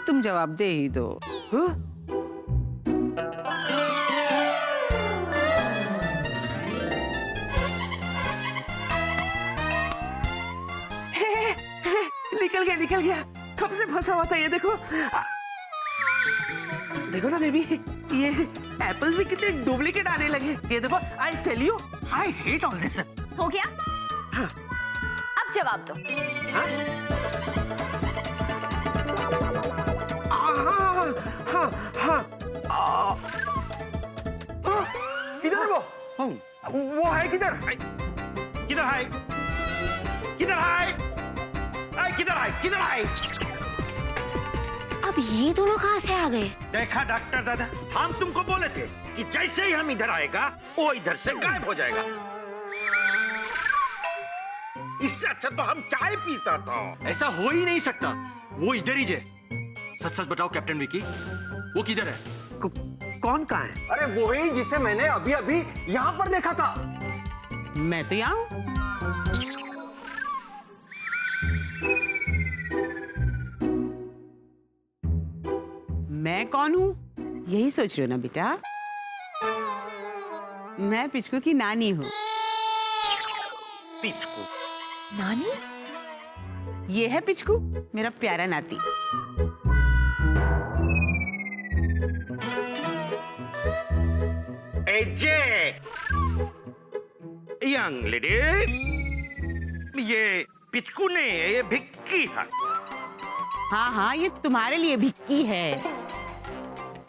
तुम जवाब दे ही दो। हाँ? निकल गया, कब से फंसा हुआ था ये देखो। देखो ना बेबी, ये एप्पल्स भी कितने डुप्लीकेट आने लगे। ये देखो, I tell you, I hate all this. हो गया? हाँ। अब जवाब दो। हाँ? हाँ, हाँ, हाँ, किधर वो? वो है किधर? किधर है? किधर है? किधर है? अब ये दोनों कहाँ से आ गए? देखा डॉक्टर दादा, हम तुमको बोले थे कि जैसे ही हम इधर आएगा वो इधर से गायब हो जाएगा। इससे अच्छा तो हम चाय पीता था। ऐसा हो ही नहीं सकता, वो इधर ही है। सच सच बताओ कैप्टन विकी, वो किधर है? कौन कहाँ है? अरे वो ही जिसे मैंने अभी अभी यहाँ पर देखा था। मैं तो यहाँ हूँ। मैं कौन हूँ यही सोच रहे हो ना बेटा? मैं पिचकू की नानी हूँ। पिचकू? नानी? ये है पिचकू, मेरा प्यारा नाती। यंग लेडी, ये पिचकू ने ये भिक्की है। हाँ हाँ, ये तुम्हारे लिए भिक्की है,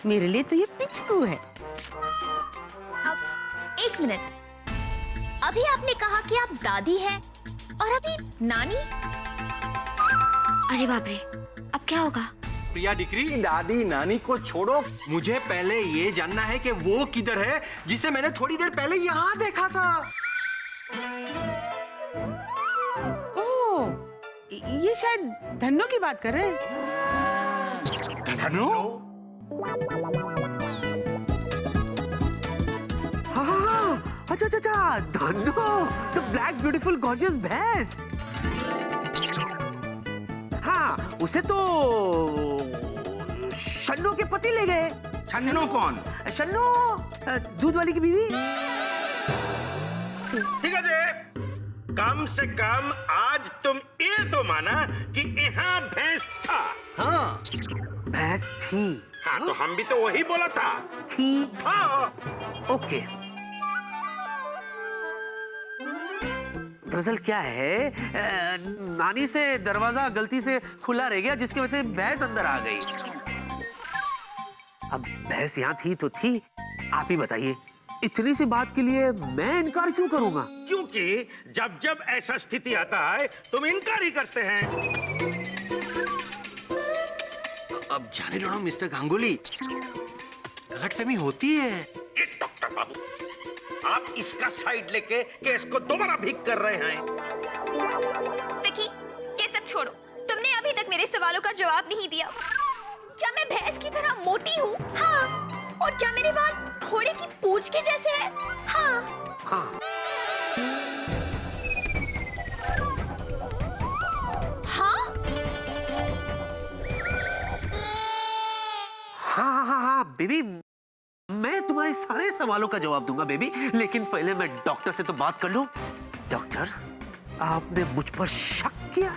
मेरे लिए तो ये पिचकू है। अब एक मिनट, अभी आपने कहा कि आप दादी हैं और अभी नानी? अरे बाप रे, अब क्या होगा? प्रिया डिक्री, दादी नानी को छोड़ो, मुझे पहले ये जानना है कि वो किधर है जिसे मैंने थोड़ी देर पहले यहाँ देखा था। ओह, ये शायद धन्नो की बात कर रहे हैं। धनु? हाँ, अच्छा, Dhanno, the black beautiful gorgeous भैंस। हाँ, उसे तो शन्नो के पति ले गए। छन्नू कौन? शन्नो, दूध वाली की बीवी। ठीक है जी, कम से कम आज तुम ये तो माना कि यहाँ भैंस था। हाँ, भैंस थी। हाँ, तो हम भी तो वही बोला था। थी। हाँ। ओके। दरअसल क्या है, नानी से दरवाजा गलती से खुला रह गया, जिसकी वजह से भैंस अंदर आ गई। अब भैंस यहाँ थी तो थी, आप ही बताइए, इतनी सी बात के लिए मैं इनकार क्यों करूंगा? क्योंकि जब जब ऐसा स्थिति आता है तुम इनकार ही करते हैं। अब जाने दो ना मिस्टर गांगुली, गलतफहमी होती है। ये डॉक्टर बाबू, आप इसका साइड लेके केस को दोबारा भीग कर रहे हैं। विकी, ये सब छोड़ो, तुमने अभी तक मेरे सवालों का जवाब नहीं दिया। क्या मैं भैंस की तरह मोटी हूँ? हाँ। और क्या मेरे बाल घोड़े की पूंछ के जैसे हैं? हाँ। हाँ। हाँ, बेबी, मैं तुम्हारे सारे सवालों का जवाब दूंगा बेबी, लेकिन पहले मैं डॉक्टर से तो बात कर लूं। डॉक्टर, आपने मुझ पर शक किया?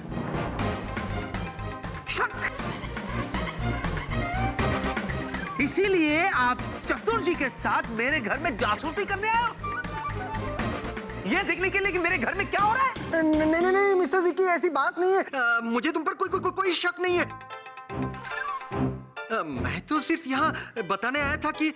शक? इसीलिए आप चतुर जी के साथ मेरे घर में जासूसी करने आए हो? ये देखने के लिए कि मेरे घर में क्या हो रहा है? नहीं मिस्टर विकी, ऐसी बात नहीं है। मुझे तुम पर कोई शक नहीं है। मैं तो सिर्फ यहाँ बताने आया था कि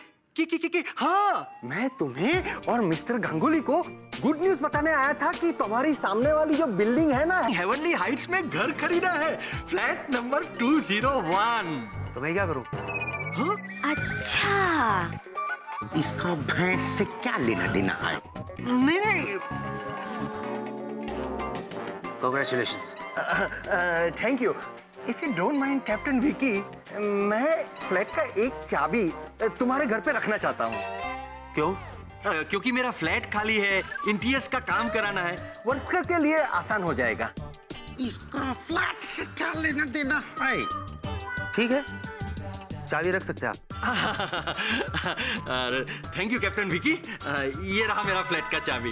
हाँ, मैं तुम्हें और मिस्टर गांगुली को गुड न्यूज बताने आया था कि तुम्हारी सामने वाली जो बिल्डिंग है ना, हेवनली हाइट्स में घर खरीदा है, फ्लैट नंबर 201। तो मैं क्या करूं? हाँ? अच्छा, इसका भैंस से क्या लेना देना है? नहीं, congratulations. Thank you. If you don't mind captain Vicky, मैं फ्लैट का एक चाबी तुम्हारे घर पे रखना चाहता हूँ। क्यों? क्योंकि मेरा फ्लैट खाली है, इंटीरियर्स का काम कराना है। वर्कर के लिए आसान हो जाएगा। इसका फ्लैट से क्या लेना देना है? ठीक है, चाबी रख सकते हैं आप। Thank you captain Vicky. ये रहा मेरा फ्लैट का चाबी।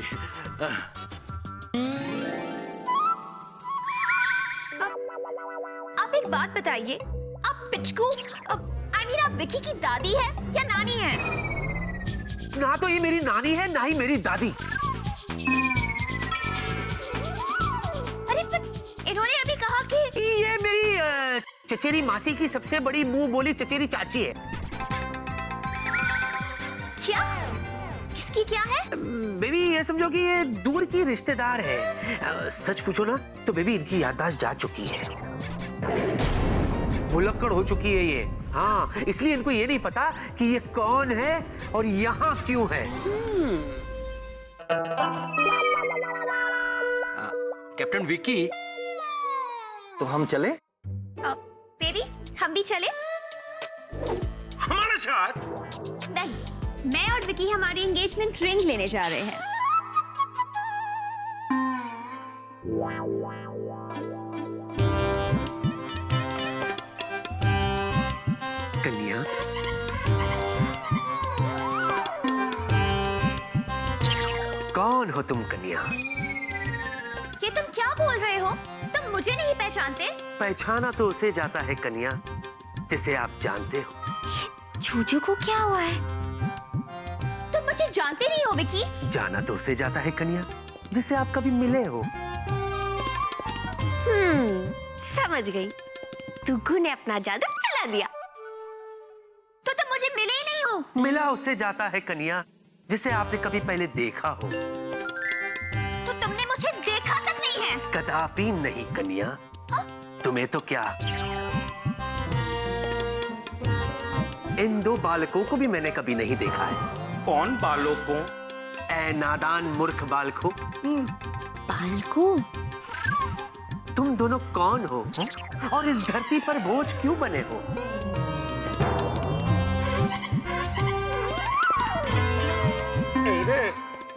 आप एक बात बताइए, आप पिचकू आई मीन आप विकी की दादी है या नानी है? ना तो ये मेरी नानी है, ना ही मेरी दादी। अरे पर इन्होंने अभी कहा कि ये मेरी चचेरी मासी की सबसे बड़ी मुंह बोली चचेरी चाची है। क्या? इसकी क्या है? बेबी ये समझो कि ये दूर की रिश्तेदार है। सच पूछो ना तो बेबी इनकी याददाश्त जा चुकी है, भुलक्कड़ हो चुकी है ये। हाँ, इसलिए इनको ये नहीं पता कि ये कौन है और यहाँ क्यों है। कैप्टन विकी, तो हम चले? बेबी हम भी चले? हमारे साथ? नहीं, मैं और विकी हमारी एंगेजमेंट रिंग लेने जा रहे हैं। कन्या, कौन हो तुम कन्या? ये तुम क्या बोल रहे हो? तुम मुझे नहीं पहचानते? पहचाना तो उसे जाता है कन्या जिसे आप जानते हो। जूजू को क्या हुआ है? तुम मुझे जानते नहीं हो विकी? जाना तो उसे जाता है कन्या जिसे आप कभी मिले हो। समझ गई। टुग्गू ने अपना जादू चला दिया। तो तुम मुझे मिले ही नहीं हो। मिला उससे जाता है कन्या जिसे आपने कभी पहले देखा हो। तो तुमने मुझे देखा तक नहीं है। कदापि नहीं कन्या। तुम्हें तो क्या, इन दो बालकों को भी मैंने कभी नहीं देखा है। कौन बालों को? ऐ नादान मूर्ख बालकों, बालकू? तुम दोनों कौन हो और इस धरती पर बोझ क्यों बने हो?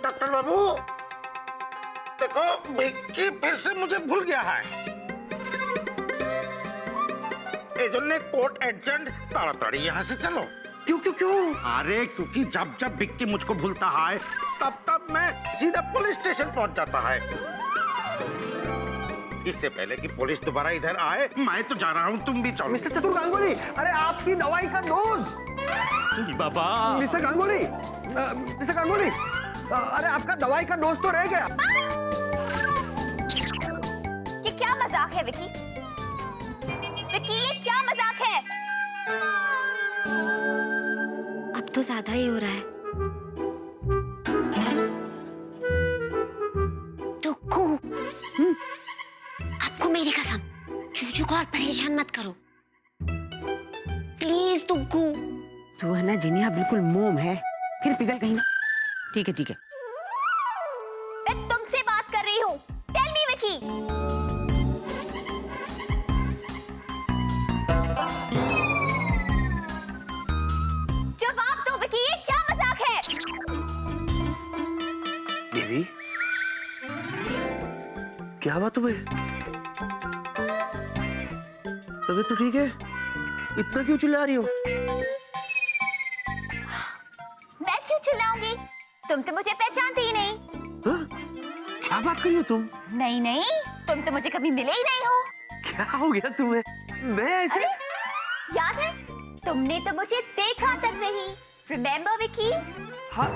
डॉक्टर बाबू देखो, विक्की फिर से मुझे भूल गया है। कोर्ट एजेंट ताड़ाताड़ी यहाँ से चलो। क्यों क्यों क्यों? अरे क्योंकि जब जब विक्की मुझको भूलता है तब तब मैं सीधा पुलिस स्टेशन पहुंच जाता है। इससे पहले कि पुलिस दोबारा इधर आए मैं तो जा रहा हूँ, तुम भी चलो। मिस्टर चतुर गांगुली, अरे आपकी दवाई का डोज। बाबा। मिस्टर गांगुली, मिस्टर गांगुली, अरे आपका दवाई का डोज तो रह गया। ये क्या मजाक है विकी? विकी ये क्या मजाक है? अब तो ज्यादा ही हो रहा है। टुक्कू, आपको मेरी कसम, चूचू को और परेशान मत करो प्लीज। टुक्कू तू है ना जिनिया, बिल्कुल मोम है, फिर पिघल कहीं ना। ठीक है ठीक है। मैं तुमसे बात कर रही हूँ। Tell me Vicky. जवाब दो विकी, ये क्या मजाक है? देवी, क्या हुआ तुम्हें? तबीयत तो ठीक है? इतना क्यों चिल्ला रही हो? मैं क्यों चिल्लाऊंगी? तुम तो मुझे पहचानते ही नहीं। हाँ? क्या बात कर रही हो तुम? नहीं नहीं, तुम तो मुझे कभी मिले ही नहीं हो। क्या हो गया तुम्हें? मैं ऐसे? अरे याद है, तुमने तो मुझे देखा तक नहीं। रिमेम्बर विकी? हाँ।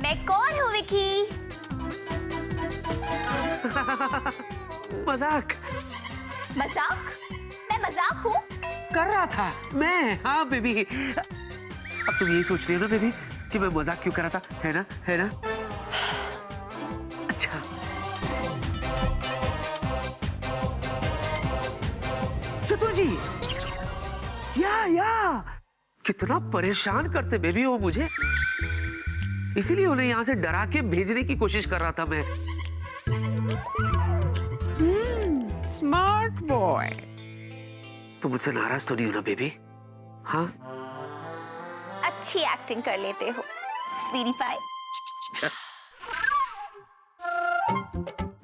मैं कौन हूँ विकी? मजाक मजाक? मैं मजाक हूँ? कर रहा था मैं। हाँ बेबी, अब तुम यही सोच रही हो ना बेबी कि मैं मजाक क्यों कर रहा था, है ना? है ना? अच्छा, चतुर जी, या कितना परेशान करते बेबी वो मुझे, इसीलिए उन्हें यहाँ से डरा के भेजने की कोशिश कर रहा था मैं। Smart boy. तुम मुझसे नाराज तो नहीं हो ना बेबी? हाँ? अच्छी एक्टिंग कर लेते हो स्वीटी पाई।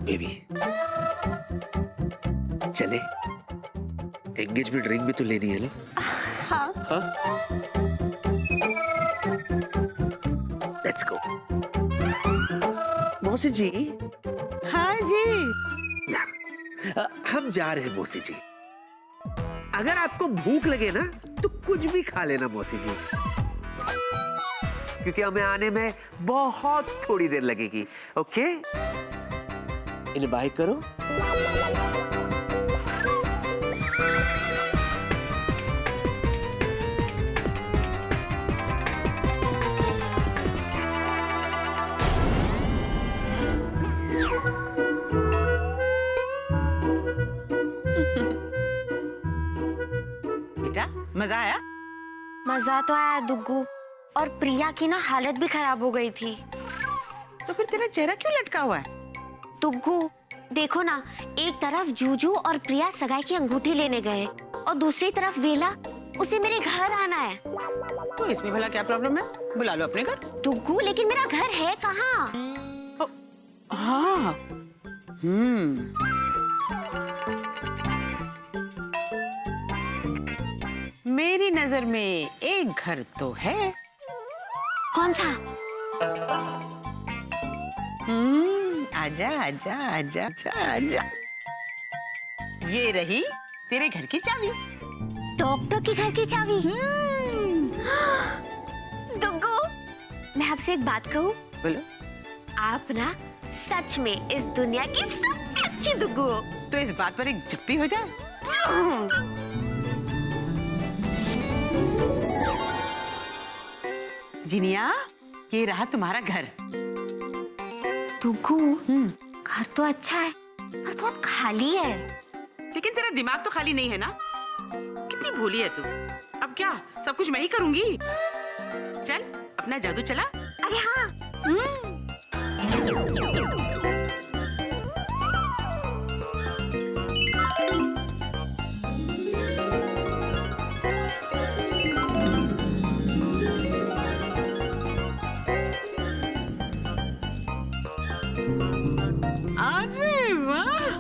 बेबी चले, एंगेजमेंट रिंग भी तो लेनी है ना। हाँ। हाँ? Let's go. मौसी जी, हाँ जी। हम जा रहे हैं मौसी जी। अगर आपको भूख लगे ना तो कुछ भी खा लेना मौसी जी, क्योंकि हमें आने में बहुत थोड़ी देर लगेगी। ओके, इन्हें बाय करो। बेटा मजा आया? मजा तो आया दुग्गू, और प्रिया की ना हालत भी खराब हो गई थी। तो फिर तेरा चेहरा क्यों लटका हुआ है? दुग्गू देखो ना, एक तरफ जूजू और प्रिया सगाई की अंगूठी लेने गए और दूसरी तरफ वेला, उसे मेरे घर आना है। तो इसमें भला क्या प्रॉब्लम है? बुला लो अपने घर। दुग्गू लेकिन मेरा घर है कहाँ? हाँ। मेरी नजर में एक घर तो है। कौन सा? आजा आजा आजा आजा आजा। ये रही तेरे घर की चाबी। डॉक्टर के घर की चाबी। दुग्गू, मैं आपसे एक बात कहूँ? बोलो। आप ना सच में इस दुनिया की सबसे अच्छी दुग्गू हो। तो इस बात पर एक जप्पी हो जाए। जिनिया, ये रहा तुम्हारा घर। दुग्गू, घर तो अच्छा है पर बहुत खाली है। लेकिन तेरा दिमाग तो खाली नहीं है ना? कितनी भोली है तू। अब क्या सब कुछ मैं ही करूंगी? चल अपना जादू चला। अरे हाँ। अरे वाह,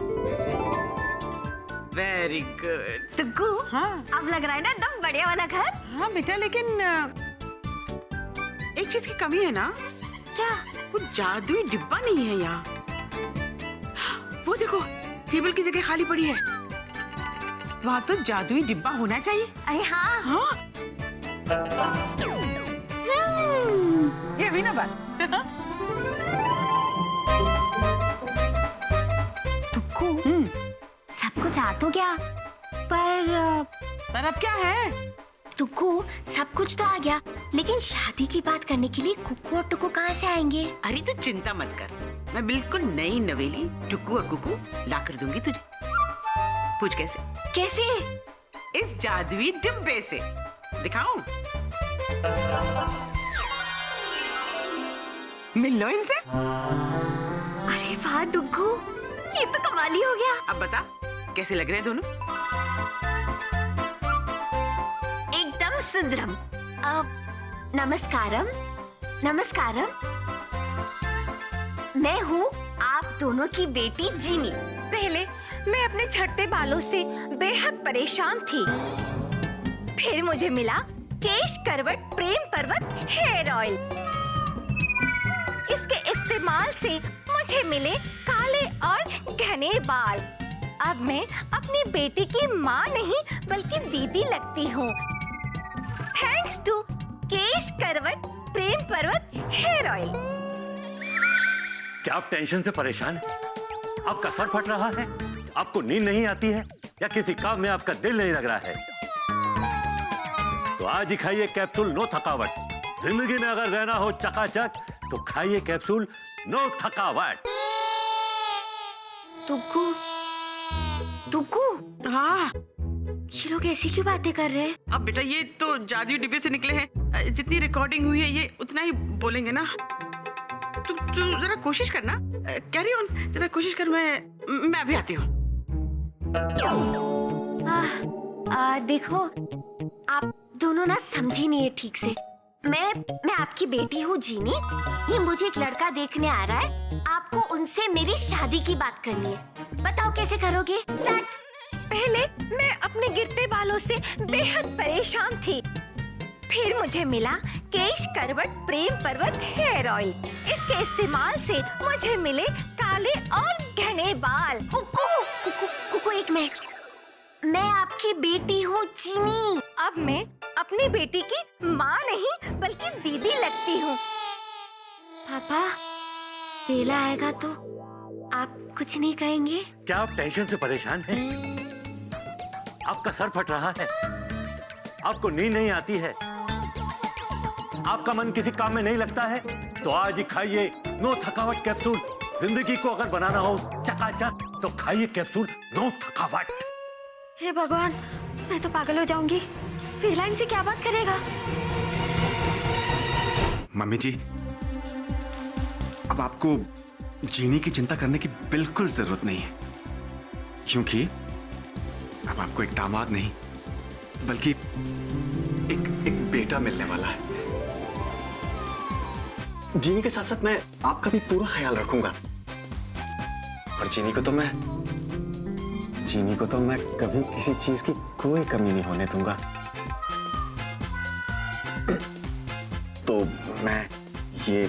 वेरी गुड। दुग्गू, हाँ अब लग रहा है ना एकदम बढ़िया वाला घर। हाँ बेटा, लेकिन एक चीज की कमी है ना। क्या? वो जादुई डिब्बा नहीं है यहाँ। वो देखो, टेबल की जगह खाली पड़ी है। वहाँ तो जादुई डिब्बा होना चाहिए। अरे हाँ। हाँ। ये भी ना बात। दुग्गू, सब कुछ आ तो गया, पर अब क्या है? दुग्गू, सब कुछ तो आ गया, लेकिन शादी की बात करने के लिए कुकू और टुकू कहाँ से आएंगे? अरे तू चिंता मत कर, मैं बिल्कुल नई नवेली टुकू और कुकू ला कर दूंगी तुझे। पूछ कैसे? कैसे? इस जादुई डिब्बे से। दिखाऊं? मिल लो इनसे। अरे वाह दुग्गू, ये तो कमाल ही हो गया। अब बता कैसे लग रहे हैं दोनों? एकदम सुंदरम। नमस्कारम। नमस्कारम। मैं हूँ आप दोनों की बेटी जीनी। पहले मैं अपने झड़ते बालों से बेहद परेशान थी। फिर मुझे मिला केश करवट प्रेम पर्वत हेयर ऑयल। इसके इस्तेमाल से मुझे मिले काले और घने बाल। अब मैं अपनी बेटी की माँ नहीं बल्कि दीदी लगती हूँ। थैंक्स टू केश करवट प्रेम पर्वत हेयर ऑयल। क्या आप टेंशन से परेशान हैं? आपका सर फट रहा है? आपको नींद नहीं आती है? या किसी काम में आपका दिल नहीं लग रहा है? तो आज ही खाइए कैप्सूल नो थकावट। जिंदगी में अगर रहना हो चकाचक तो खाइए कैप्सूल नो थकावट। दुग्गू, दुग्गू, हाँ। ये लोग ऐसी क्यों बातें कर रहे हैं? अब बेटा ये तो जादुई डिब्बे से निकले हैं। जितनी रिकॉर्डिंग हुई है ये उतना ही बोलेंगे ना। तू जरा कोशिश करना। कैरी ऑन, जरा कोशिश कर। मैं अभी आती हूँ। देखो, आप दोनों ना समझे नहीं है ठीक से। मैं आपकी बेटी हूँ जीनी। ये मुझे एक लड़का देखने आ रहा है। आपको उनसे मेरी शादी की बात करनी है। बताओ कैसे करोगे? पहले मैं अपने गिरते बालों से बेहद परेशान थी। फिर मुझे मिला केश करवट प्रेम पर्वत हेयर ऑयल। इसके इस्तेमाल से मुझे मिले काले और घने बाल। कुकू एक मिनट। मैं आपकी बेटी हूँ जीनी। अब मैं अपनी बेटी की माँ नहीं बल्कि दीदी लगती हूँ। पापा, वेला आएगा तो आप कुछ नहीं कहेंगे? क्या आप टेंशन से परेशान हैं? आपका सर फट रहा है, आपको नींद नहीं आती है, आपका मन किसी काम में नहीं लगता है, तो आज ही खाइए नो थकावट कैप्सूल। जिंदगी को अगर बनाना हो चकाचक तो खाइए कैप्सूल नो थकावट। हे भगवान, मैं तो पागल हो जाऊंगी। वेला इनसे क्या बात करेगा? मम्मी जी, अब आपको जीनी की चिंता करने की बिल्कुल जरूरत नहीं है, क्योंकि अब आपको एक दामाद नहीं बल्कि एक बेटा मिलने वाला है। जीनी के साथ साथ मैं आपका भी पूरा ख्याल रखूंगा, और जीनी को तो मैं कभी किसी चीज की कोई कमी नहीं होने दूंगा। तो मैं ये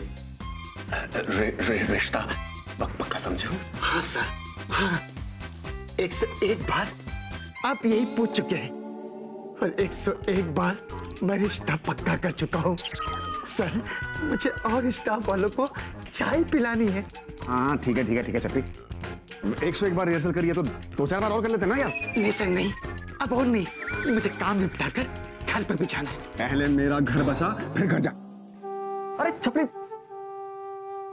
रिश्ता पक्का समझूं? हाँ सर, हाँ। एक से एक बार आप यही पूछ चुके हैं, और 101 बार मैं रिश्ता पक्का कर चुका हूँ। सर, मुझे और स्टाफ वालों को चाय पिलानी है। हाँ ठीक है चप्पी, 101 बार रिहर्सल करिए तो 2-4 बार और कर लेते ना यार। नहीं सर, नहीं, अब और नहीं। मुझे काम निपटाकर घर पर भी जाना है। पहले मेरा घर बसा फिर घर जा। अरे छपरी,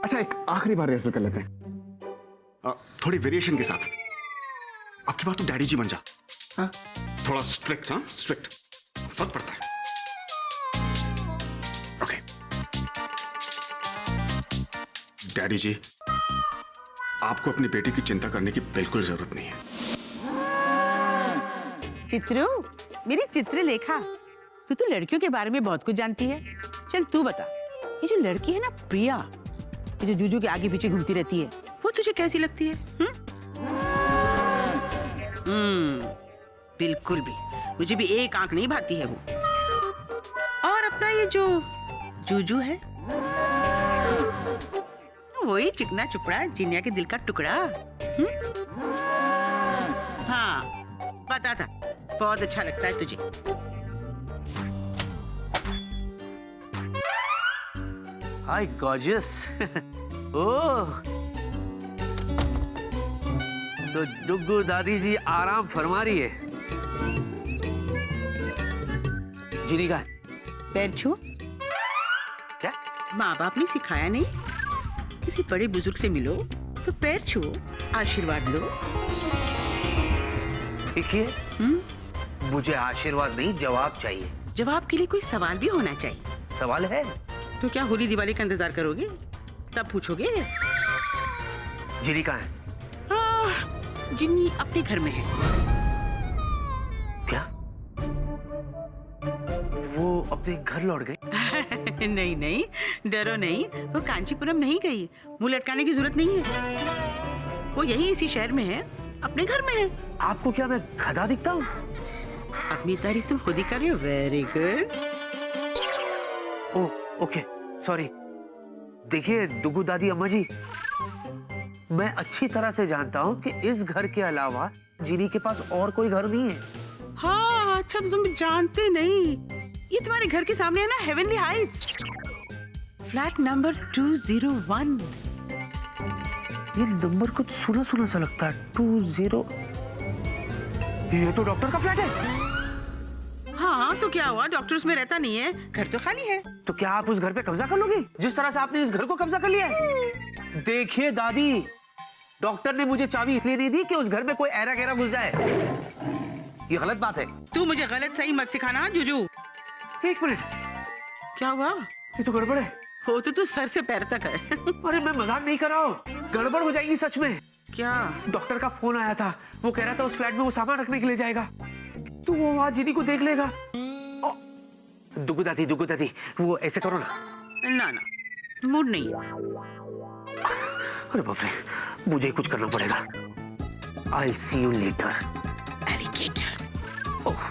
अच्छा एक आखिरी बार रिहर्सल कर लेते हैं, थोड़ी वेरिएशन के साथ। अब की बार तो डैडी जी बन जा। हाँ? थोड़ा स्ट्रिक्ट, हाँ स्ट्रिक्ट फर्क पड़ता है। ओके डैडी जी, आपको अपनी बेटी की चिंता करने की बिल्कुल जरूरत नहीं है। चित्रू, मेरी चित्रलेखा, तू तो लड़कियों के बारे में बहुत कुछ जानती है। चल तू बता, ये जो लड़की है ना प्रिया, ये जो जूजू के आगे पीछे घूमती रहती है, वो तुझे कैसी लगती है? बिल्कुल भी, मुझे भी एक आंख नहीं भाती है वो। और अपना ये जो जूजू है, वही चिकना चुपड़ा जिनिया के दिल का टुकड़ा। हाँ, पता था, बहुत अच्छा लगता है तुझे। हाय गॉर्जियस। ओह, तो डुग्गू दादी जी आराम फरमा रही है। जीनी का पैर छू। क्या? माँ बाप ने सिखाया नहीं? किसी बड़े बुजुर्ग से मिलो तो पैर छुओ, आशीर्वाद लो। देखिए, मुझे आशीर्वाद नहीं, जवाब चाहिए। जवाब के लिए कोई सवाल भी होना चाहिए। सवाल है? तो क्या होली दिवाली का इंतजार करोगे? तब पूछोगे। जीनी कहाँ है? जिन्नी अपने घर में है। क्या? वो अपने घर लौट गई? नहीं नहीं, डरो नहीं, वो कांचीपुरम नहीं गई। मुंह लटकाने की जरूरत नहीं है, वो यही इसी शहर में है, अपने घर में है। आपको क्या मैं गधा दिखता हूँ? अपनी तारीफ तुम खुद ही कर रहे हो। Very good. Oh okay, sorry. देखिए डुगू दादी अम्मा जी, मैं अच्छी तरह से जानता हूँ कि इस घर के अलावा जीनी के पास और कोई घर नहीं है। हाँ, अच्छा तो तुम जानते नहीं, ये तुम्हारे घर के सामने है ना, हेवनली हाइट्स, फ्लैट नंबर 201। ये नंबर कुछ सुना सुना सा लगता है। 20। ये तो डॉक्टर का फ्लैट है। हाँ, तो क्या हुआ, डॉक्टर उसमें रहता नहीं है, घर तो खाली है। तो क्या आप उस घर पे कब्जा कर लोगे, जिस तरह से आपने इस घर को कब्जा कर लिया है? देखिए दादी, डॉक्टर ने मुझे चाबी इसलिए नहीं दी कि उस घर में कोई ऐरा गैरा घुस जाए। ये गलत बात है। तू मुझे गलत सही मत सिखाना जूजू। एक मिनट, क्या हुआ? ये तो गड़बड़ है। हो तो तू सर से पैर तक है। अरे मैं मजाक नहीं कर रहा हूँ, गड़बड़ हो जाएगी सच में। क्या? डॉक्टर का फोन आया था, वो कह रहा था उस फ्लैट में वो सामान रखने के लिए जाएगा, तो वो वहां जीनी को देख लेगा दुगु दादी, वो ऐसे करो ना। ना ना, मूड नहीं है। अरे बाप रे, मुझे कुछ करना पड़ेगा। I'll see you later. Alligator. Oh,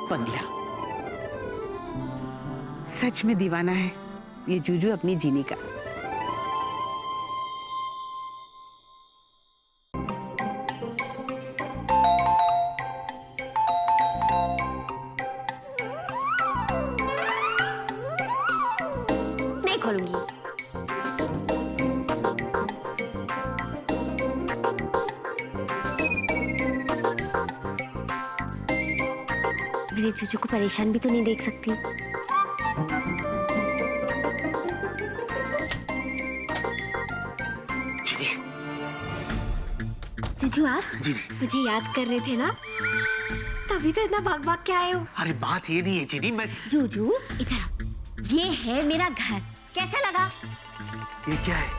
पगला, सच में दीवाना है ये जूजू अपनी जीने का। नहीं खोलूंगी। मेरे जूजू को परेशान भी तो नहीं देख सकती। जीनी, जूजू आप जीनी, मुझे याद कर रहे थे ना, तभी तो इतना भाग भाग के आए हो। अरे बात ये नहीं है जीनी, मैं जूजू इधर आओ, ये है मेरा घर, कैसा लगा? ये क्या है?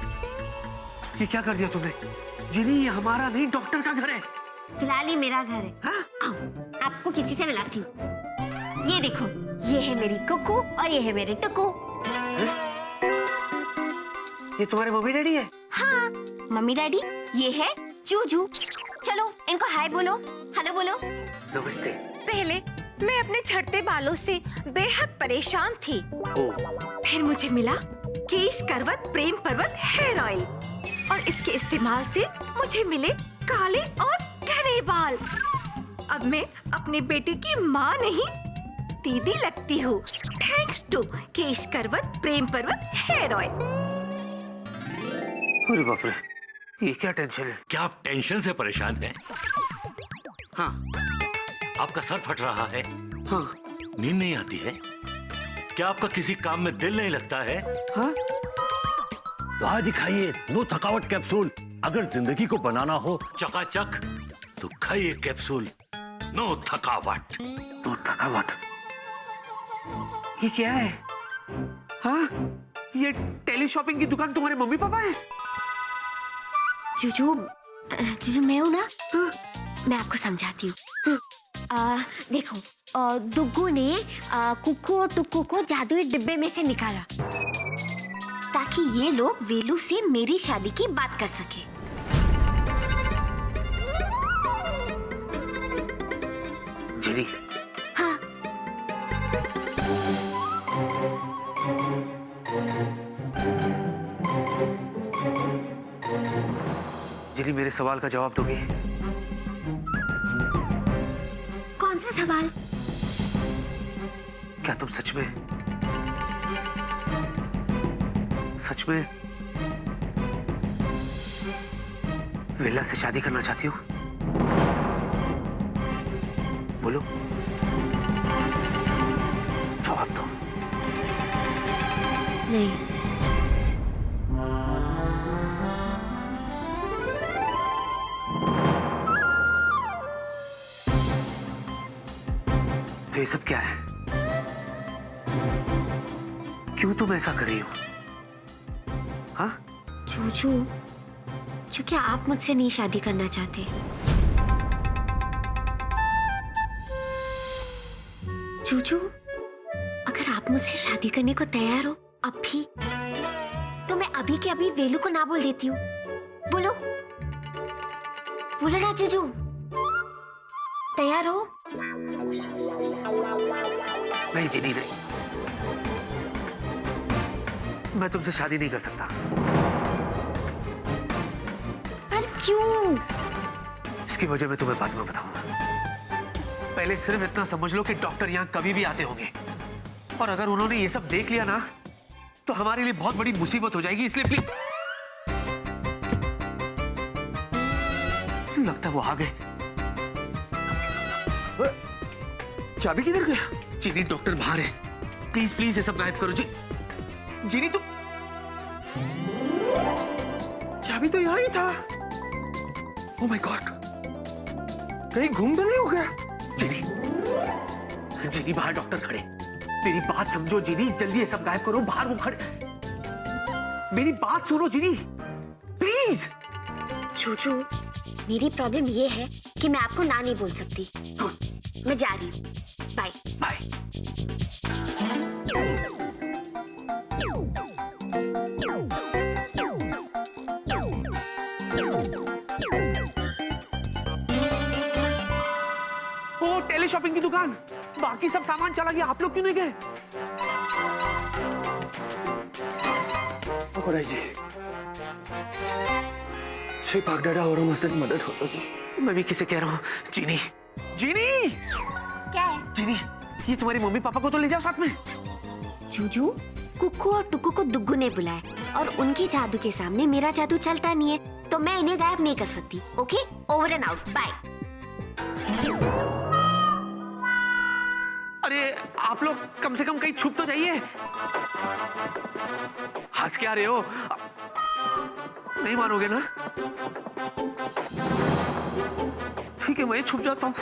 ये क्या कर दिया तुमने? जीनी, ये हमारा नहीं, डॉक्टर का घर है। फिलहाल ये मेरा घर है। हाँ? आओ, आपको किसी से मिलाती हूँ। ये देखो, ये है मेरी कुकू और ये है मेरे टुकू। ये तुम्हारे मम्मी डैडी है? हाँ, मम्मी डैडी, ये है जूजू। चलो इनको हाय बोलो, हेलो बोलो। नमस्ते। पहले मैं अपने झड़ते बालों से बेहद परेशान थी। ओह, फिर मुझे मिला केश करवत प्रेम पर्वत हेयर ऑयल और इसके इस्तेमाल से मुझे मिले काले और घने बाल। अब मैं अपनी बेटी की माँ नहीं दीदी लगती हूँ, थैंक्स टू केश करवत प्रेम पर्वत हेयर ऑयल। अरे बाप रे, ये क्या टेंशन है? क्या आप टेंशन से परेशान हैं? हाँ, आपका सर फट रहा है? हाँ, नींद नहीं आती है? क्या आपका किसी काम में दिल नहीं लगता है? हाँ? तो आज ही खाइए नो थकावट कैप्सूल। अगर जिंदगी को बनाना हो चकाचक तो खाइए कैप्सूल नो थकावट। तो थकावट, ये क्या है? हाँ? ये टेली शॉपिंग की दुकान तुम्हारे मम्मी पापा है? जूजू, जूजू मैं हूँ ना, हाँ? मैं आपको समझाती हूँ। देखो, दुग्गू ने कुक्कू और टुक्कू को जादुई डिब्बे में से निकाला ताकि ये लोग वेलू से मेरी शादी की बात कर सके। जेनी, हाँ, जेनी मेरे सवाल का जवाब दोगी? कौन सा सवाल? क्या तुम सच में विला से शादी करना चाहती हो? बोलो, जवाब दो। नहीं। तो ये सब क्या है? क्यों तुम ऐसा कर रही हो? हाँ? जूजू, क्योंकि आप मुझसे नहीं शादी करना चाहते। जूजू, अगर आप मुझसे शादी करने को तैयार हो अभी, तो मैं अभी के अभी वेलू को ना बोल देती हूँ। बोलो, बोलो ना जूजू, तैयार हो? नहीं जीनी, नहीं, मैं तुमसे शादी नहीं कर सकता। पर क्यों? इसकी वजह मैं तुम्हें बाद में बताऊंगा। पहले सिर्फ इतना समझ लो कि डॉक्टर यहाँ कभी भी आते होंगे, और अगर उन्होंने ये सब देख लिया ना तो हमारे लिए बहुत बड़ी मुसीबत हो जाएगी, इसलिए प्लीज। लगता है वो आ गए। चाबी किधर गया? जीनी, डॉक्टर बाहर है, प्लीज प्लीज ये सब गायब करो। जीनी तुम, चाबी तो यहाँ ही था। ओह माय गॉड, कहीं घूम तो नहीं हो गया? जीनी, जीनी बाहर डॉक्टर खड़े, मेरी बात समझो जीनी, जल्दी ये सब गायब करो, बाहर वो खड़े। मेरी बात सुनो जीनी, प्लीज। जूजू, मेरी प्रॉब्लम ये है कि मैं आपको ना नहीं बोल सकती। मैं जा रही हूँ, बाय बाय। ओ टेली शॉपिंग की दुकान, बाकी सब सामान चला गया, आप लोग क्यों नहीं गए? पकड़ा जी, श्री पागडाडा और मुझसे मदद हो जी। मैं भी किसे कह रहा हूँ। जीनी, जीनी, क्या है? जीनी, ये तुम्हारी मम्मी पापा को तो ले जाओ साथ में। जूजू, कुक्कू और टुक्कू को दुग्गू ने बुलाया और उनके जादू के सामने मेरा जादू चलता नहीं है, तो मैं इन्हें गायब नहीं कर सकती। Okay, over and out, bye. अरे आप लोग कम से कम कहीं छुप तो जाइए। हंस के आ रहे हो? नहीं मानोगे ना? ठीक है, मैं छुप जाता हूँ।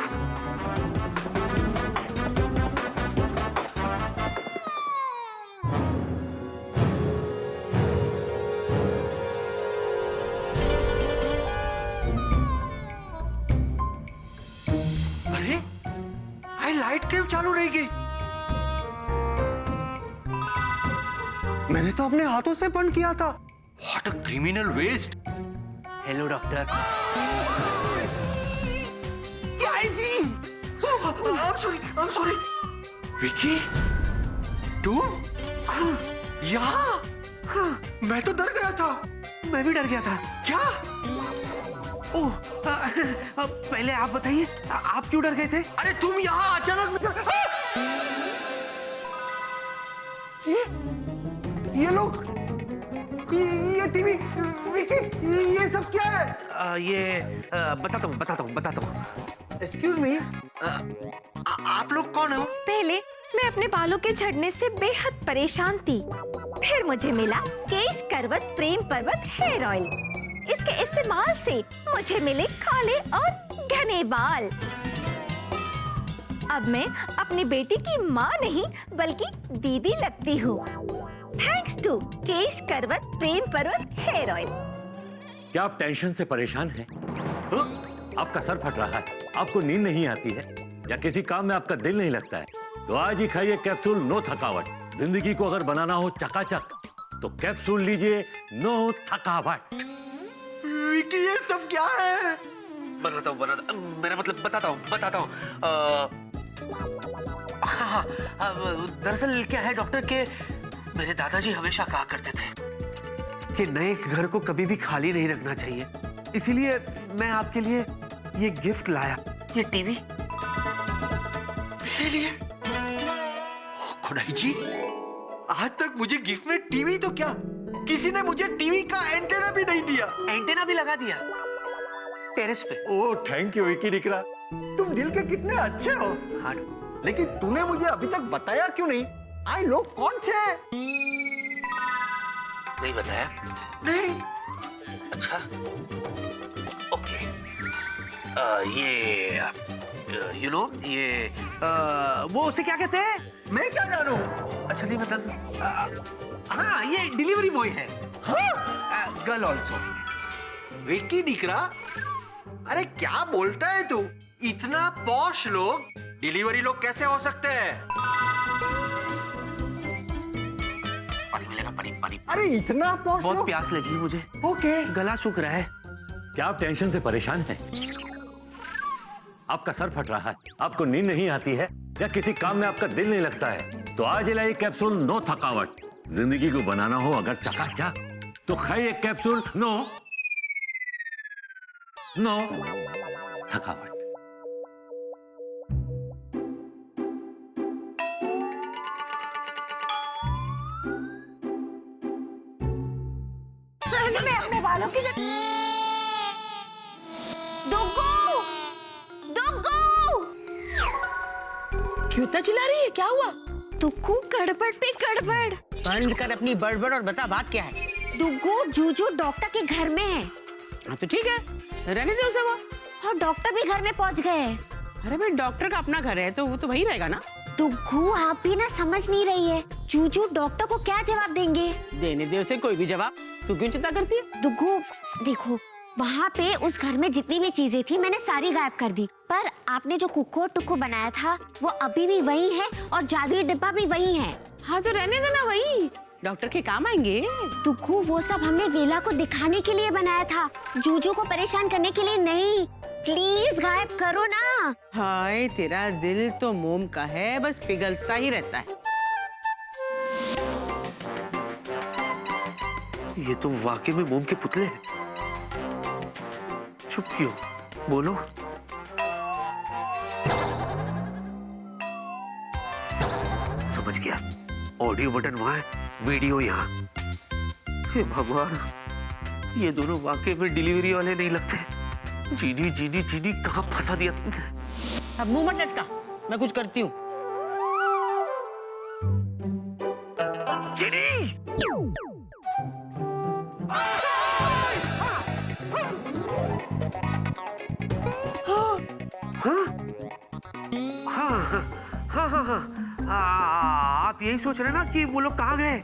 अरे, लाइट क्यों चालू रहेगी? मैंने तो अपने हाथों से बंद किया था। What a criminal waste! Hello doctor. जी, I'm sorry. विकी, तू? यहाँ? मैं तो डर गया था। मैं भी डर गया था। क्या? ओह, पहले आप बताइए, आप क्यों डर गए थे? अरे तुम यहाँ अचानक ये लोग, ये टीवी, विकी, ये सब क्या है? बताता हूँ। एक्सक्यूज मी, आप लोग कौन हो? पहले मैं अपने बालों के झड़ने से बेहद परेशान थी, फिर मुझे मिला केश करवत प्रेम पर्वत हेयर ऑयल। इसके इस्तेमाल से मुझे मिले काले और घने बाल। अब मैं अपनी बेटी की माँ नहीं बल्कि दीदी लगती हूँ, थैंक्स टू केश करवत प्रेम पर्वत हेयर ऑयल। क्या आप टेंशन से परेशान हैं? आपका सर फट रहा है, आपको नींद नहीं आती है, या किसी काम में आपका दिल नहीं लगता है, तो आज ही खाइए कैप्सूल नो थकावट। जिंदगी को अगर बनाना हो चकाचक, तो कैप्सूल लीजिए नो थकावट। विकी, ये सब क्या है? मेरा मतलब बताता हूँ। हाँ, दरअसल क्या है डॉक्टर के मेरे दादाजी हमेशा कहा करते थे कि नए घर को कभी भी खाली नहीं रखना चाहिए, इसीलिए मैं आपके लिए ये गिफ्ट लाया, ये टीवी। मेरे लिए? खुदाई जी, आज तक मुझे गिफ्ट में टीवी तो क्या, किसी ने मुझे टीवी का एंटेना भी नहीं दिया। एंटेना भी लगा दिया टेरेस पे। ओह, थैंक यू विकी निकला, तुम दिल के कितने अच्छे हो। हाँ, लेकिन तूने मुझे अभी तक बताया क्यों नहीं? आई लोग कौन थे? नहीं बताया? नहीं। अच्छा, ओके। ये वो उसे क्या कहते हैं? मैं क्या जानूं? अच्छा नहीं मतलब हाँ, ये डिलीवरी बॉय है। हाँ? Girl also. विकी निकला, अरे क्या बोलता है तू? इतना पॉश लोग डिलीवरी लोग कैसे हो सकते हैं? पानी मिलेगा? पानी। अरे इतना पॉश बहुत लोग? प्यास लगी मुझे। ओके। गला सूख रहा है। क्या आप टेंशन से परेशान हैं? आपका सर फट रहा है, आपको नींद नहीं आती है, या किसी काम में आपका दिल नहीं लगता है, तो आज लाइए कैप्सूल नो थकावट। जिंदगी को बनाना हो अगर चकाचक, तो खाइए कैप्सूल नो थकावट। मैं अपने बालों की दुग्गू, दुग्गू, क्यों इतना चिल्ला रही है? क्या हुआ? दुग्गू, गड़बड़ पे गड़बड़। बंद कर अपनी बड़बड़ और बता बात क्या है। दुग्गू, जूजू डॉक्टर के घर में है। हाँ तो ठीक है, रहने दे उसे वो। और डॉक्टर भी घर में पहुंच गए हैं। अरे भाई, डॉक्टर का अपना घर है तो वो तो वही रहेगा ना। दुग्गू, आप भी ना समझ नहीं रही है, जूजू डॉक्टर को क्या जवाब देंगे? देने दे उसे कोई भी जवाब, तू क्यों चिंता करती है? दुग्गू देखो, वहाँ पे उस घर में जितनी भी चीजें थी मैंने सारी गायब कर दी, पर आपने जो कुक्को टुक्को बनाया था वो अभी भी वही है और जादुई डिब्बा भी वही है। हाँ तो रहने देना, वही डॉक्टर के काम आएंगे। टुक्कू वो सब हमने वेला को दिखाने के लिए बनाया था, जूजू को परेशान करने के लिए नहीं। प्लीज गायब करो ना। हाय तेरा दिल तो मोम का है, बस पिघलता ही रहता है। ये तो वाकई में मोम के पुतले हैं। चुप क्यों? बोलो। समझ गया, ऑडियो बटन वहां है, वीडियो यहाँ। हे भगवान, ये दोनों वाकई में डिलीवरी वाले नहीं लगते। जीनी जीनी जीनी, कहाँ फंसा दिया तुमने? अब मुंह मत लटका, मैं कुछ करती हूँ। जीनी! आप यही सोच रहे ना कि वो लोग कहाँ गए?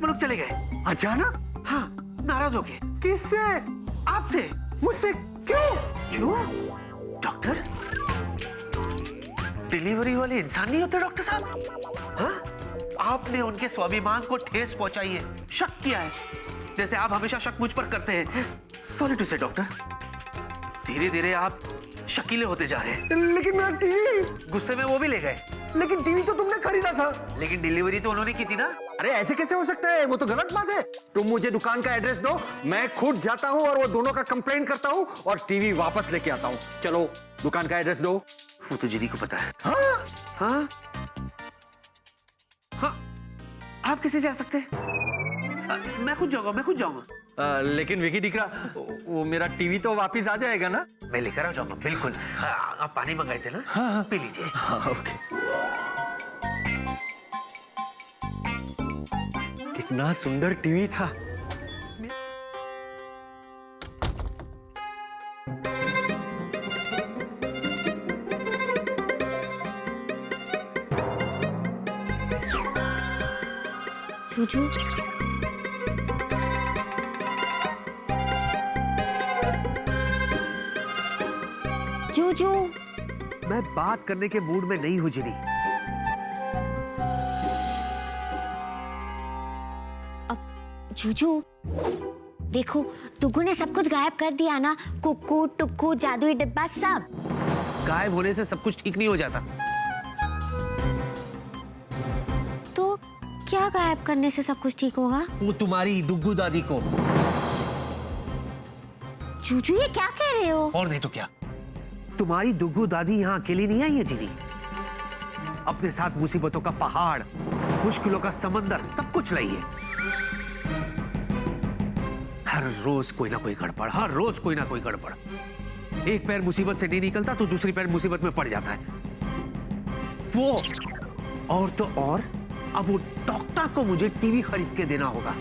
वो लोग चले गए अचानक? हाँ, नाराज हो गए। किससे? आपसे। मुझसे? क्यों? डॉक्टर, डिलीवरी वाले इंसान नहीं होते डॉक्टर साहब। हाँ? आपने उनके स्वाभिमान को ठेस पहुंचाई है, शक किया है, जैसे आप हमेशा शक मुझ पर करते हैं। सॉरी टू से डॉक्टर, धीरे धीरे आप शकीले होते जा रहे हैं। लेकिन मेरा टीवी, गुस्से में वो भी ले गए। लेकिन टीवी तो तुमने खरीदा था। लेकिन डिलीवरी तो उन्होंने की थी ना। अरे ऐसे कैसे हो सकता है? वो तो गलत बात है। तुम मुझे दुकान का एड्रेस दो, मैं खुद जाता हूँ और वो दोनों का कंप्लेंट करता हूँ और टीवी वापस लेके आता हूँ। चलो दुकान का एड्रेस दो। वो तो जिनी को पता है। हाँ? हाँ? हाँ, आप कैसे जा सकते हैं? मैं खुद जाऊंगा। लेकिन विकी डिकरा, वो मेरा टीवी तो वापस आ जाएगा ना? मैं लेकर आ जाऊंगा, बिल्कुल। आप पानी मंगाए थे ना? हाँ। पी लीजिए। हाँ, ओके। कितना सुंदर टीवी था। जूजू, जूजू, मैं बात करने के मूड में नहीं हूं जिनी। जूजू देखो, टुक्कू ने सब कुछ गायब कर दिया ना, कुक्कू टुक्कू जादुई डिब्बा सब। गायब होने से सब कुछ ठीक नहीं हो जाता। तो क्या गायब करने से सब कुछ ठीक होगा? वो तुम्हारी दुग्गू दादी को। जूजू ये क्या कह रहे हो? और नहीं तो क्या, तुम्हारी दुग्गू दादी यहाँ अकेली नहीं आई है जिनी। अपने साथ मुसीबतों का पहाड़, मुश्किलों का समंदर, सब कुछ लाई है। हर रोज कोई ना कोई गड़बड़, हर रोज कोई ना कोई गड़बड़। एक पैर मुसीबत से नहीं निकलता तो दूसरी पैर मुसीबत में पड़ जाता है। वो और तो और, अब वो डॉक्टर को मुझे टीवी खरीद के देना होगा।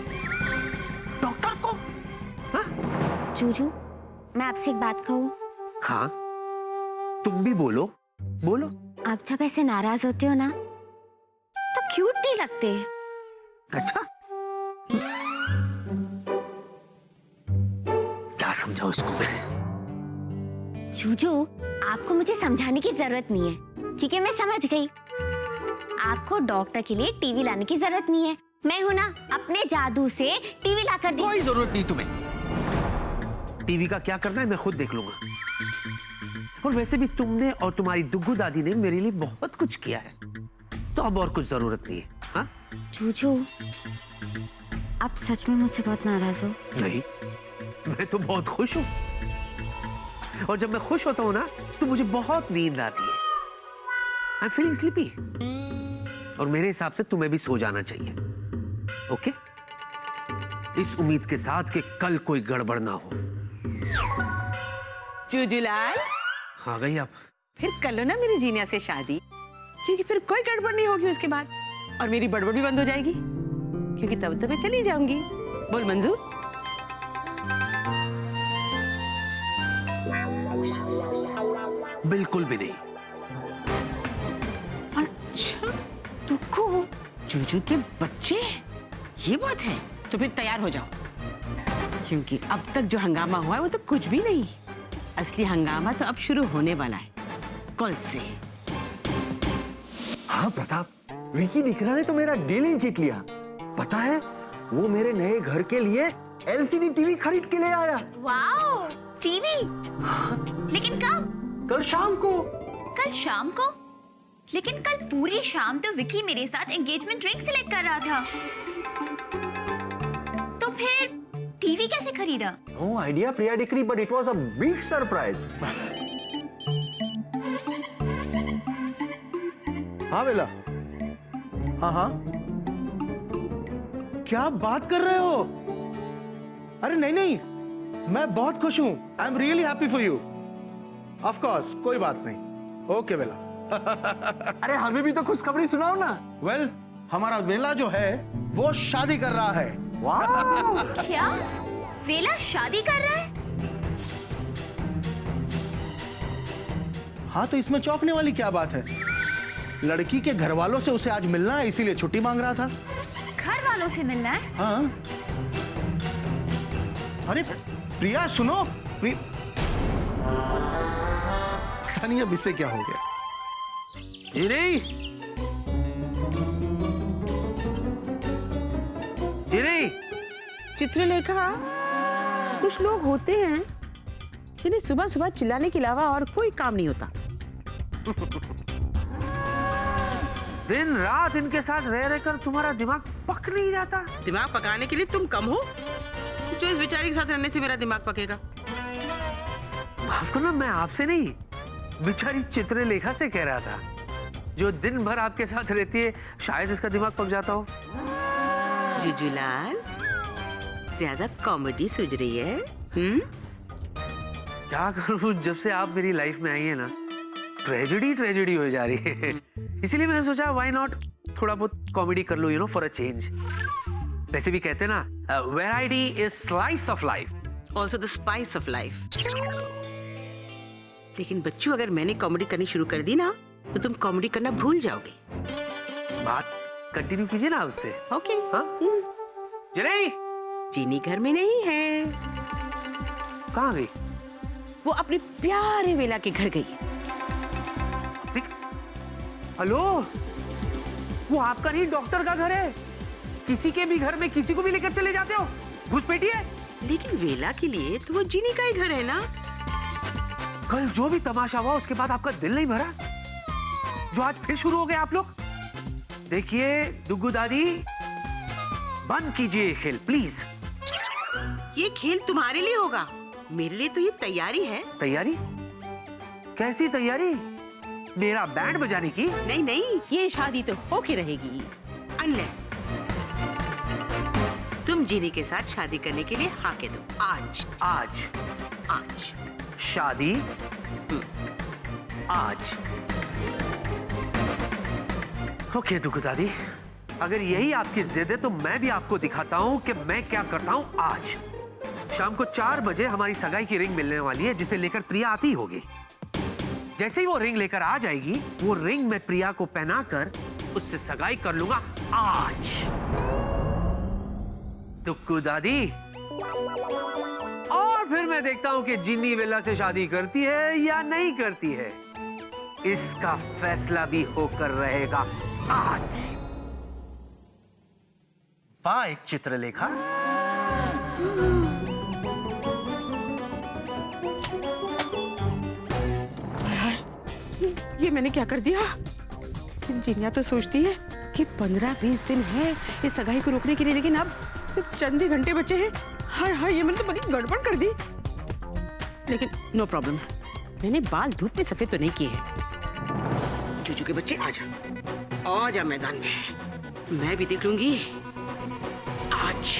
डॉक्टर को? हाँ? जूजू, मैं आपसे एक बात कहूँ? हाँ, तुम भी बोलो, बोलो। आप जब ऐसे नाराज होते हो ना तो क्यूट नहीं लगते। अच्छा, क्या समझाऊं इसको मैं? जूजू, आपको मुझे समझाने की जरूरत नहीं है, क्योंकि मैं समझ गई। आपको डॉक्टर के लिए टीवी लाने की जरूरत नहीं है। मैं हूं ना, अपने जादू से टीवी लाकर दी। कोई जरूरत नहीं तुम्हें। टीवी का क्या करना है मैं खुद देख लूंगा। और वैसे भी तुमने और तुम्हारी दुग्गू दादी ने मेरे लिए बहुत कुछ किया है, तो अब और कुछ जरूरत नहीं है। हाँ? जूजू, आप सच में मुझसे बहुत नाराज हो? नहीं, मैं तो बहुत खुश हूं। और जब मैं खुश होता हूं ना तो मुझे बहुत नींद आती है। I am feeling sleepy. और मेरे हिसाब से तुम्हें भी सो जाना चाहिए। ओके? इस उम्मीद के साथ कि कल कोई गड़बड़ ना हो। जूजूलाल, आ गई आप? फिर कर लो ना मेरी जीनिया से शादी, क्योंकि फिर कोई गड़बड़ नहीं होगी उसके बाद, और मेरी बड़बड़ भी बंद हो जाएगी, क्योंकि तब तो मैं चली जाऊंगी। बोल मंजूर? बिल्कुल भी नहीं। अच्छा, टुक्कू, जूजू के बच्चे, ये बात है? तो फिर तैयार हो जाओ, क्योंकि अब तक जो हंगामा हुआ है वो तो कुछ भी नहीं। असली हंगामा तो अब शुरू होने वाला है, कल से। हाँ प्रताप, विकी दिखरा ने तो मेरा डील ही जीत लिया। पता है, वो मेरे नए घर के लिए एलसीडी टीवी खरीद के ले आया। Wow, TV? लेकिन कब? कल शाम को। कल शाम को? लेकिन कल पूरी शाम तो विकी मेरे साथ एंगेजमेंट रिंग सिलेक्ट कर रहा था। तो फिर टीवी कैसे खरीदा? नो आइडिया प्रिया डिक्री, but it was a big surprise. हाँ बेला। हाँ हाँ, क्या बात कर रहे हो? अरे नहीं नहीं, मैं बहुत खुश हूं। I am really happy for you. Of course, कोई बात नहीं। ओके बेला। अरे हमें भी तो खुशखबरी सुनाओ ना। वेल, हमारा वेला जो है वो शादी कर रहा है। क्या? वेला शादी कर रहा है? हाँ, तो इसमें चौंकने वाली क्या बात है? लड़की के घर वालों से उसे आज मिलना है, इसीलिए छुट्टी मांग रहा था। घर वालों से मिलना है? हाँ। अरे प्रिया सुनो, पता नहीं अब इससे क्या हो गया। जी नहीं, जी नहीं। चित्रलेखा, कुछ लोग होते हैं जिन्हें सुबह सुबह चिल्लाने के अलावा और कोई काम नहीं होता। दिन रात इनके साथ रह रहकर तुम्हारा दिमाग पक नहीं जाता? दिमाग पकाने के लिए तुम कम हो, जो इस बेचारी के साथ रहने से मेरा दिमाग पकेगा। माफ करना, मैं आपसे नहीं, बेचारी चित्रलेखा से कह रहा था, जो दिन भर आपके साथ रहती है। शायद इसका दिमाग पक जाता हो। जुजूलाल, ज्यादा कॉमेडी सूझ रही है। क्या करूं, जब से आप मेरी लाइफ में आई है ना, ट्रेजेडी ट्रेजेडी हो जा रही है। इसीलिए मैंने सोचा व्हाई नॉट थोड़ा बहुत कॉमेडी कर लो, you know, for a change. वैसे भी कहते हैं ना, variety is slice of life, also the spice of life. लेकिन बच्चों, अगर मैंने कॉमेडी करनी शुरू कर दी ना, तो तुम कॉमेडी करना भूल जाओगे। बात कंटिन्यू कीजिए ना उससे। ओके। हाँ? जनी, चीनी घर में नहीं है। कहाँ गई? वो अपने प्यारे वेला के घर गई। हेलो, वो आपका नहीं, डॉक्टर का घर है। किसी के भी घर में किसी को भी लेकर चले जाते हो, घुसपैठी है। लेकिन वेला के लिए तो वो जीनी का ही घर है ना। कल जो भी तमाशा हुआ उसके बाद आपका दिल नहीं भरा, जो आज फिर शुरू हो गए आप लोग? देखिए दुग्गू दादी, बंद कीजिए ये खेल प्लीज। ये खेल तुम्हारे लिए होगा, मेरे लिए तो ये तैयारी है। तैयारी? कैसी तैयारी? मेरा बैंड बजाने की? नहीं नहीं, ये शादी तो होके रहेगी, अनलेस तुम जीनी के साथ शादी करने के लिए हाँ कह दो। आज आज आज शादी? आज? ओके दुग्गू दादी, अगर यही आपकी जिद है तो मैं भी आपको दिखाता हूँ कि मैं क्या करता हूँ। आज शाम को 4 बजे हमारी सगाई की रिंग मिलने वाली है, जिसे लेकर प्रिया आती होगी। जैसे ही वो रिंग लेकर आ जाएगी, वो रिंग मैं प्रिया को पहनाकर उससे सगाई कर लूंगा आज। दुग्गू दादी, और फिर मैं देखता हूं कि जिन्नी वेला से शादी करती है या नहीं करती है। इसका फैसला भी होकर रहेगा आज। बाय चित्रलेखा। ये मैंने क्या कर दिया? जिनिया तो सोचती है कि 15-20 दिन है इस सगाई को रोकने के लिए, लेकिन अब सिर्फ चंद ही घंटे बचे हैं। हाय हाय, ये मैंने तो बड़ी गड़बड़ कर दी। लेकिन नो प्रॉब्लम, मैंने बाल धूप में सफेद तो नहीं किए हैं। चूचू के बच्चे आजा, आजा मैदान में, मैं भी देख लूंगी आज।